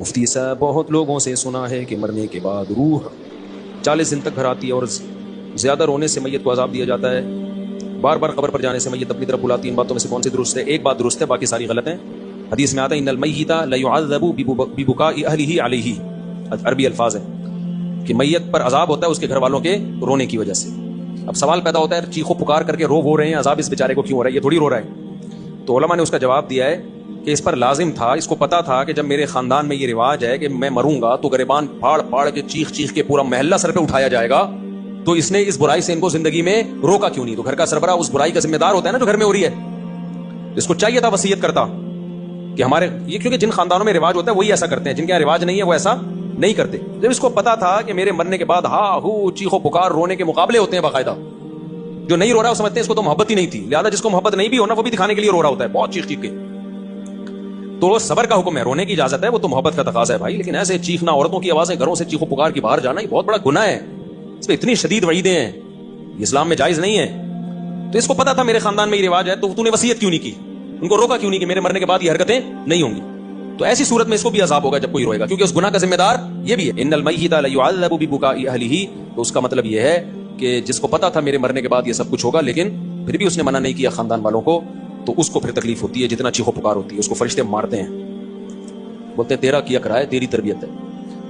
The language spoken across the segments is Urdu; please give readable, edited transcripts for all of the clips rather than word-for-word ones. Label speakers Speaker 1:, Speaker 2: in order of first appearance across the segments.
Speaker 1: مفتی صاحب بہت لوگوں سے سنا ہے کہ مرنے کے بعد روح 40 دن تک گھر آتی ہے اور زیادہ رونے سے میت کو عذاب دیا جاتا ہے. بار بار قبر پر جانے سے میت اپنی طرف بلاتی ہے. ان باتوں میں سے کون سی درست ہے؟ ایک بات درست ہے، باقی ساری غلط ہیں. حدیث میں آتا ہے ان المیت لیعذب ببکاء اہلہ علیہ، عربی الفاظ ہیں کہ میت پر عذاب ہوتا ہے اس کے گھر والوں کے رونے کی وجہ سے. اب سوال پیدا ہوتا ہے چیخو پکار کر کے رو وہ رہے ہیں، عذاب اس بیچارے کو کیوں ہو رہا ہے؟ یہ تھوڑی رو رہا ہے. تو علماء نے اس کا جواب دیا ہے کہ اس پر لازم تھا، اس کو پتا تھا کہ جب میرے خاندان میں یہ رواج ہے کہ میں مروں گا تو گریبان پھاڑ پھاڑ کے چیخ چیخ کے پورا محلہ سر پہ اٹھایا جائے گا، تو اس نے اس برائی سے ان کو زندگی میں روکا کیوں نہیں؟ تو گھر کا سربراہ اس برائی کا ذمہ دار ہوتا ہے نا جو گھر میں ہو رہی ہے. اس کو چاہیے تھا وصیت کرتا کہ ہمارے یہ، کیونکہ جن خاندانوں میں رواج ہوتا ہے وہی ایسا کرتے ہیں، جن کے یہاں رواج نہیں ہے وہ ایسا نہیں کرتے. جب اس کو پتا تھا کہ میرے مرنے کے بعد ہا ہو چیخو پکار رونے کے مقابلے ہوتے ہیں باقاعدہ، جو نہیں رو رہا ہے وہ سمجھتے ہیں اس کو تو محبت ہی نہیں تھی، لہٰذا جس کو محبت نہیں بھی ہونا وہ بھی دکھانے کے لیے رو رہا ہوتا ہے بہت چیخ چیخ کے. تو صبر کا حکم ہے، رونے کی اجازت ہے، وہ تو محبت کا تقاضا ہے بھائی. لیکن ایسے چیخنا، عورتوں کی آوازیں گھروں سے چیخو پکار کی باہر جانا، یہ بہت بڑا گناہ ہے، اس پہ اتنی شدید وعیدیں ہیں، اسلام میں جائز نہیں ہے. تو اس کو پتا تھا میرے خاندان میں یہ رواج ہے، تو تو نے وصیت کیوں نہیں کی؟ ان کو روکا کیوں نہیں کہ میرے مرنے کے بعد یہ حرکتیں نہیں ہوں گی؟ تو ایسی صورت میں اس کو بھی عذاب ہوگا جب کوئی روئے گا، کیونکہ اس گناہ کا ذمہ دار یہ بھی ہے. ان المیت لیعذب ببکاء اہلہ، تو اس کا مطلب یہ ہے کہ جس کو پتا تھا میرے مرنے کے بعد یہ سب کچھ ہوگا لیکن پھر بھی اس نے منع نہیں کیا خاندان والوں کو، تو اس کو پھر تکلیف ہوتی ہے جتنا چیخو پکار ہوتی ہے. اس کو فرشتے مارتے ہیں، بولتے ہیں تیرا کیا کرا ہے، تیری تربیت ہے.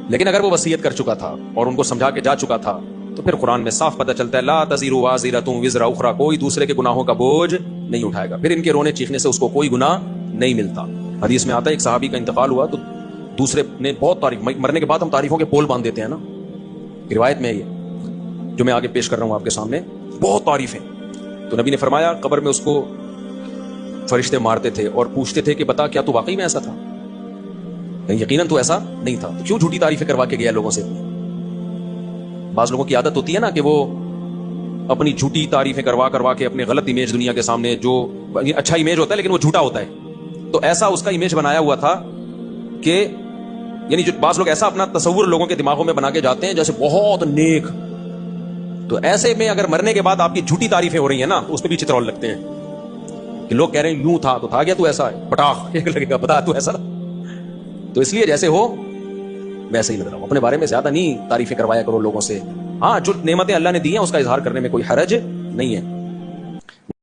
Speaker 1: لیکن اگر وہ وصیت کر چکا تھا اور ان کو سمجھا کے جا چکا تھا تو پھر قرآن میں صاف پتہ چلتا ہے لا تزر وازرۃ وزر اخرى، کوئی دوسرے کے گناہوں کا بوجھ نہیں اٹھائے گا. پھر ان کے رونے چیخنے سے اس کو کوئی گناہ نہیں ملتا. حدیث میں آتا ہے ایک صحابی کا انتقال ہوا تو دوسرے نے بہت تعریف، مرنے کے بعد ہم تعریفوں کے پول باندھ دیتے ہیں نا، روایت میں یہ جو میں آگے پیش کر رہا ہوں آپ کے سامنے، بہت تعریفیں. تو نبی نے فرمایا قبر میں اس کو فرشتے مارتے تھے اور پوچھتے تھے کہ بتا کیا تو واقعی میں ایسا تھا؟ یقیناً تو ایسا نہیں تھا، تو کیوں جھوٹی تعریفیں کروا کے گیا لوگوں سے؟ بعض لوگوں کی عادت ہوتی ہے نا کہ وہ اپنی جھوٹی تعریفیں کروا کے اپنے غلط امیج دنیا کے سامنے، جو اچھا امیج ہوتا ہے لیکن وہ جھوٹا ہوتا ہے، تو ایسا اس کا امیج بنایا ہوا تھا کہ یعنی جو بعض لوگ ایسا اپنا تصور لوگوں کے دماغوں میں بنا کے جاتے ہیں جیسے بہت نیک. تو ایسے میں اگر مرنے کے بعد آپ کی جھوٹی تعریفیں ہو رہی ہیں نا تو اس پہ بھی چترول لگتے ہیں کہ لوگ کہہ رہے ہیں یوں تھا، تو تھا کیا تو ایسا ہے، پٹاخ ایک لگے گا بتا تو ایسا. تو اس لیے جیسے ہو ویسے ہی لگ رہا ہوں، اپنے بارے میں زیادہ نہیں تعریفیں کروایا کرو لوگوں سے. ہاں جو نعمتیں اللہ نے دی ہیں اس کا اظہار کرنے میں کوئی حرج نہیں ہے.